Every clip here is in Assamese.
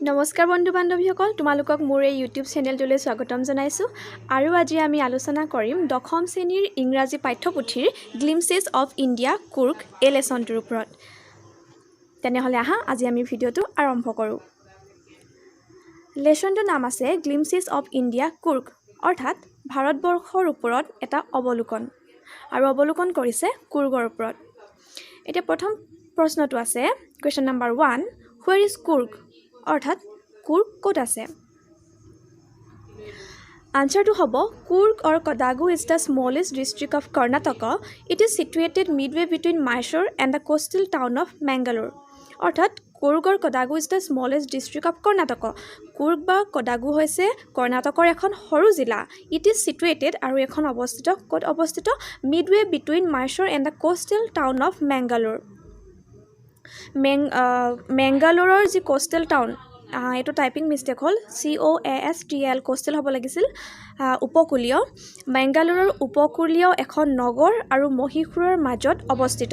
নমস্কাৰ বন্ধু বান্ধৱীসকল তোমালোকক মোৰ এই ইউটিউব চেনেলটোলৈ স্বাগতম জনাইছোঁ আৰু আজি আমি আলোচনা কৰিম দশম শ্ৰেণীৰ ইংৰাজী পাঠ্যপুথিৰ গ্লিমছেছ অফ ইণ্ডিয়া কুৰ্গ এই লেছনটোৰ ওপৰত তেনেহ'লে আহা আজি আমি ভিডিঅ'টো আৰম্ভ কৰোঁ লেছনটোৰ নাম আছে গ্লিমছেছ অফ ইণ্ডিয়া কুৰ্গ অৰ্থাৎ ভাৰতবৰ্ষৰ ওপৰত এটা অৱলোকন আৰু অৱলোকন কৰিছে কুৰ্গৰ ওপৰত এতিয়া প্ৰথম প্ৰশ্নটো আছে question number 1 where is Coorg অৰ্থাৎ কুৰ্গ ক'ত আছে আনসাৰটো হ'ব Coorg or Kodagu is the smallest district of Karnataka. It is situated midway between Mysore and the coastal town of Mangalore. অৰ্থাৎ Coorg or Kodagu is the smallest district of Karnataka. Coorg বা Kodagu হৈছে কৰ্ণাটকৰ এখন সৰু জিলা. It is situated আৰু এখন অৱস্থিত ক'ত অৱস্থিত midway between Mysore and the coastal town of Mangalore. মেংগালোৰৰ যি কোষ্টেল টাউন এইটো টাইপিং মিষ্টেক হ'ল COASTL কোষ্টেল হ'ব লাগিছিল উপকূলীয় মেংগালোৰৰ উপকূলীয় এখন নগৰ আৰু মহীশূৰৰ মাজত অৱস্থিত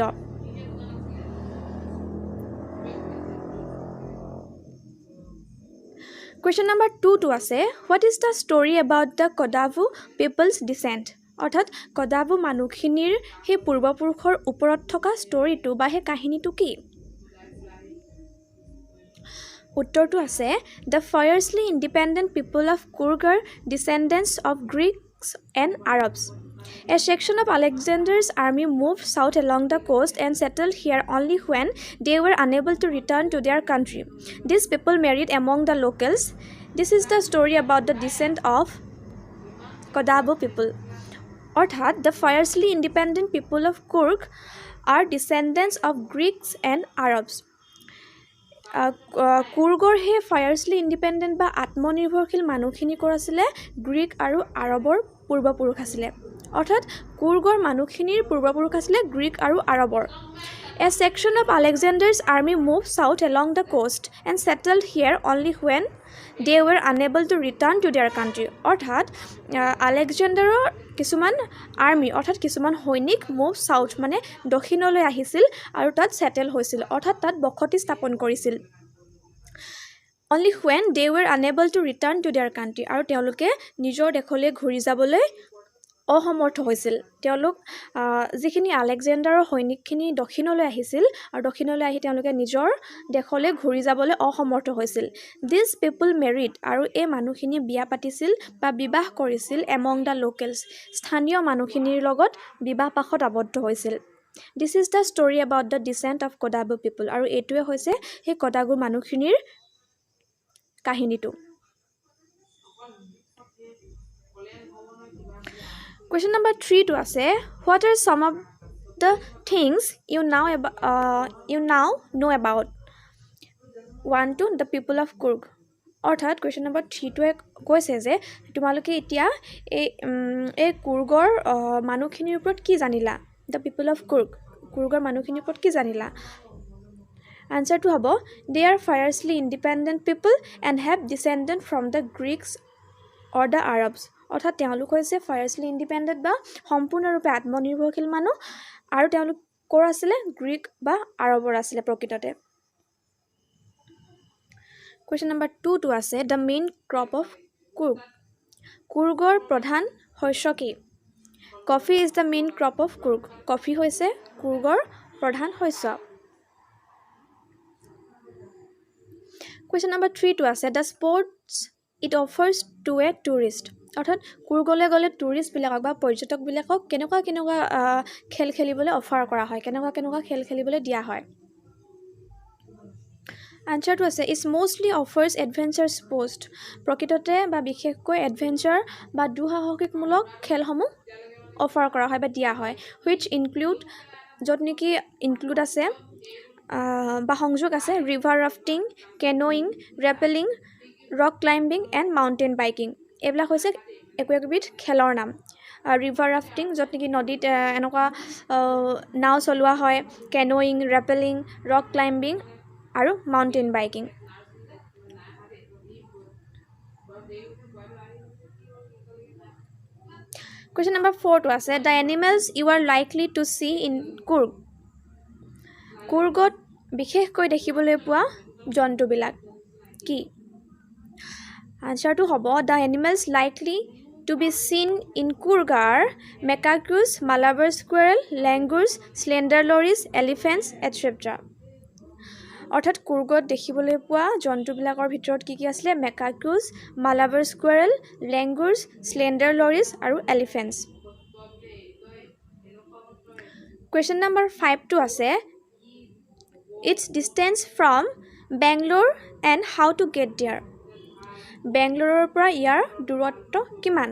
কুৱেশ্যন নম্বৰ 2 টো আছে what is the story about the Kodagu people's descent অৰ্থাৎ Kodagu মানুহখিনিৰ সেই পূৰ্বপুৰুষৰ ওপৰত থকা ষ্টৰীটো বা সেই কাহিনীটো কি উত্তৰটো আছে the fiercely independent people of Kurg are descendants of Greeks and Arabs. A section of Alexander's army moved south along the coast and settled here only when they were unable to return to their country. These people married among the locals. This is the story about the descent of Kodagu people. অৰ্থাৎ the fiercely independent people of Kurg are descendants of Greeks and Arabs. কুৰ্গৰ সেই ফায়াৰছলি ইণ্ডিপেণ্ডেণ্ট বা আত্মনিৰ্ভৰশীল মানুহখিনি ক'ৰ আছিলে গ্ৰীক আৰু আৰবৰ পূৰ্বপুৰুষ আছিলে অৰ্থাৎ কুৰ্গৰ মানুহখিনিৰ পূৰ্বপুৰুষ আছিলে গ্ৰীক আৰু আৰবৰ A section of Alexander's army moved south along the coast and settled here only when they were unable to return to their country. অৰ্থাৎ আলেকজেণ্ডাৰৰ কিছুমান আৰ্মি অৰ্থাৎ কিছুমান সৈনিক মুভ সাউথ মানে দক্ষিণলৈ আহিছিল আৰু তাত সেটেল হৈছিল অৰ্থাৎ তাত বসতি স্থাপন কৰিছিল only when they were unable to return to their country আৰু তেওঁলোকে নিজৰ দেশলৈ ঘূৰি যাবলৈ অসমৰ্থ হৈছিল তেওঁলোক যিখিনি আলেকজেণ্ডাৰৰ সৈনিকখিনি দক্ষিণলৈ আহিছিল আৰু দক্ষিণলৈ আহি তেওঁলোকে নিজৰ দেশলৈ ঘূৰি যাবলৈ অসমৰ্থ হৈছিল দিস পিপল মেৰিড আৰু এই মানুহখিনি বিয়া পাতিছিল বা বিবাহ কৰিছিল এমং দ্য লোকেলছ স্থানীয় মানুহখিনিৰ লগত বিবাহ পাশত আবদ্ধ হৈছিল this is the story about the decent of Kodagu পিপল আৰু এইটোৱে হৈছে সেই Kodagu মানুহখিনিৰ কাহিনীটো Question number 3 to আছে what are some of the things you now know about 1 to the people of Kurg অৰ্থাৎ question number 3 টোৱে কৈছে যে তোমালোকে এতিয়া এই কুৰ্গৰ মানুহখিনিৰ ওপৰত কি জানিলা the people of Kurg কুৰ্গৰ মানুহখিনিৰ ওপৰত কি জানিলা আনসাৰটো হ'ব they are fiercely independent people and have descended from the Greeks or the Arabs অৰ্থাৎ তেওঁলোক হৈছে ফায়াৰছলি ইণ্ডিপেণ্ডেণ্ট বা সম্পূৰ্ণৰূপে আত্মনিৰ্ভৰশীল মানুহ আৰু তেওঁলোক ক'ৰ আছিলে গ্ৰীক বা আৰবৰ আছিলে প্ৰকৃততে কুৱেশ্যন নম্বৰ 2 টো আছে the main crop of Coorg কুৰ্গৰ প্ৰধান শস্য কি coffee is the main crop of Coorg coffee হৈছে কুৰ্গৰ প্ৰধান শস্য কুৱেশ্যন নম্বৰ 3 টো আছে the sports it offers to a tourist অৰ্থাৎ কুৰ্গলৈ গ'লে টুৰিষ্টবিলাকক বা পৰ্যটকবিলাকক কেনেকুৱা খেল খেলিবলৈ অফাৰ কৰা হয় কেনেকুৱা খেল খেলিবলৈ দিয়া হয় আনসাৰটো আছে ইজ মোষ্টলি অফাৰ্ছ এডভেঞ্চাৰ স্পৰ্টছ প্ৰকৃততে বা বিশেষকৈ এডভেঞ্চাৰ বা দুঃসাহসিকমূলক খেলসমূহ অফাৰ কৰা হয় বা দিয়া হয় হুইচ ইনক্লুড য'ত নেকি ইনক্লুড আছে বা সংযোগ আছে river rafting canoeing rappelling rock climbing and mountain biking এইবিলাক হৈছে একোবিধ খেলৰ নাম ৰিভাৰ ৰাফটিং য'ত নেকি নদীত এনেকুৱা নাও চলোৱা হয় কেনোয়িং ৰেপেলিং ৰক ক্লাইম্বিং আৰু মাউণ্টেইন বাইকিং কুৱেশ্যন নম্বৰ 4 টো আছে the animals you are likely to see in Coorg কুৰ্গত বিশেষকৈ দেখিবলৈ পোৱা জন্তুবিলাক কি আনচাৰটো হ'ব the animals likely to be seen in Kurgar, macaques, Malabar squirrel, langurs, slender lories, elephants, etc. অৰ্থাৎ কুৰ্গত দেখিবলৈ পোৱা জন্তুবিলাকৰ ভিতৰত কি আছিলে মেকাকুছ, মালাবাৰ স্কুৱেৰেল, লেংগুৰ্ছ, স্লেণ্ডাৰ লৰিজ আৰু এলিফেণ্টছ। কুৱেশ্যন নম্বৰ 5টো আছে its distance from Bangalore and how to get there. বেংগলোৰৰ পৰা ইয়াৰ দূৰত্ব কিমান?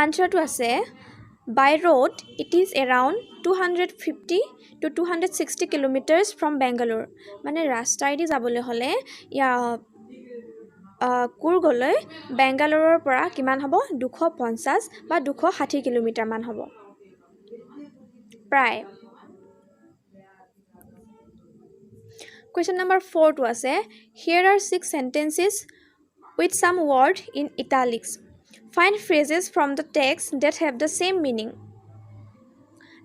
আনচাৰটো আছে by road it is around 250 to 260 kilometres from Bangalore. মানে ৰাস্তাইদি যাবলৈ হ'লে কুৰ্গলৈ বেংগালোৰৰ পৰা কিমান হ'ব 250 বা 260 কিলোমিটাৰমান হ'ব প্ৰায়। কুৱেশ্যন নম্বৰ 4টো আছে হিয়াৰ R 6 sentences with some word in italics. Find phrases from the text that have the same meaning.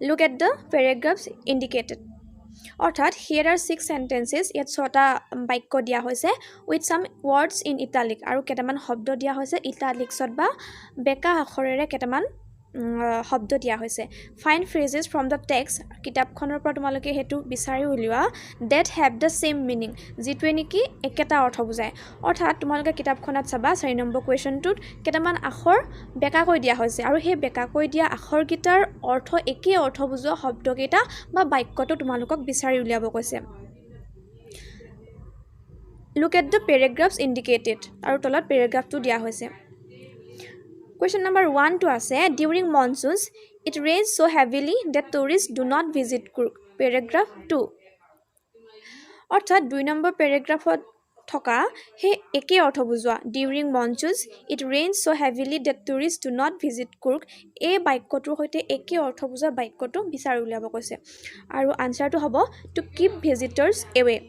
Look at the paragraphs indicated. অৰ্থাৎ here are 6 sentences, ইয়াত 6টা বাক্য দিয়া হৈছে with some words in italic আৰু কেইটামান শব্দ দিয়া হৈছে ইটালিক্সত বা বেকা আখৰেৰে কেইটামান শব্দ দিয়া হৈছে। Find phrases from the text, কিতাপখনৰ পৰা তোমালোকে হেতু বিচাৰি উলিওৱা that have the same meaning, যিটোৱে নেকি একেটা অৰ্থ বুজায়। অৰ্থাৎ তোমালোকে কিতাপখনত চাবা 4 নম্বৰ কুৱেশ্যনটোত কেইটামান আখৰ বেকাকৈ দিয়া হৈছে আৰু সেই বেকাকৈ দিয়া আখৰকেইটাৰ অৰ্থ একে অৰ্থ বুজোৱা শব্দকেইটা বা বাক্যটো তোমালোকক বিচাৰি উলিয়াব কৈছে। Look at the paragraphs indicated আৰু তলত পেৰাগ্ৰাফটো দিয়া হৈছে। Question number 1টো আছে during monsoons it rains so heavily that tourists do not visit Kurg. Paragraph 2 অৰ্থাৎ 2 নম্বৰ পেৰাগ্ৰাফত থকা সেই একে অৰ্থ বুজোৱা during monsoons it rains so heavily that tourists do not visit Kurg এই বাক্যটোৰ সৈতে একে অৰ্থ বুজোৱা বাক্যটো বিচাৰি উলিয়াব কৈছে আৰু আনচাৰটো হ'ব to keep visitors away।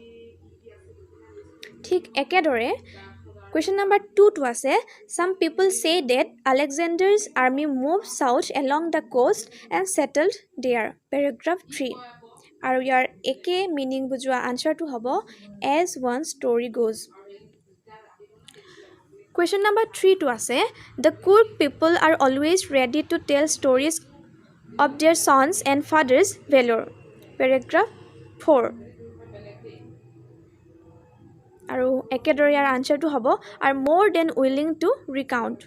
ঠিক একেদৰে Question number 2টো আছে some people say that Alexander's army moved south along the coast and settled there. Paragraph 3 আৰু ইয়াৰ একে মিনিং বুজোৱা আনচাৰটো হ'ব as one story goes। Question number 3টো আছে the Kurg people are always ready to tell stories of their sons and fathers' valor. Paragraph 4 আৰু একেদৰে ইয়াৰ আনচাৰটো হ'ব are more than willing to recount।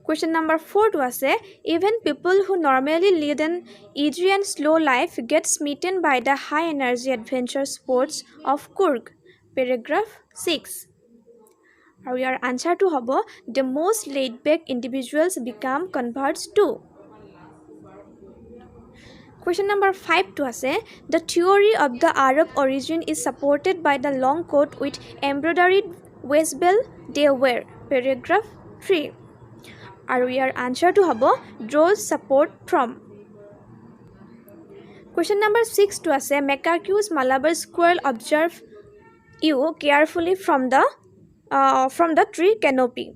Question number 4টো আছে even people who normally lead an easy and slow life get smitten by the high energy adventure sports of Kurg। Paragraph 6 আৰু ইয়াৰ আনচাৰটো হ'ব the most laid back individuals become converts too। Question number 5টো আছে the theory of the Arab origin is supported by the long coat with embroidered waistbelt they wear। Paragraph 3 আৰু ইয়াৰ আনচাৰটো হ'ব draws support from। Question number 6টো আছে macaques Malabar squirrel observe you carefully from the tree canopy।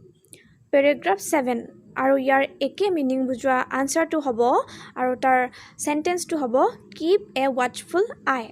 Paragraph 7 আৰু ইয়াৰ একে মিনিং বুজোৱা আনচাৰটো হ'ব আৰু তাৰ সেন্টেন্সটো হ'ব keep a watchful eye।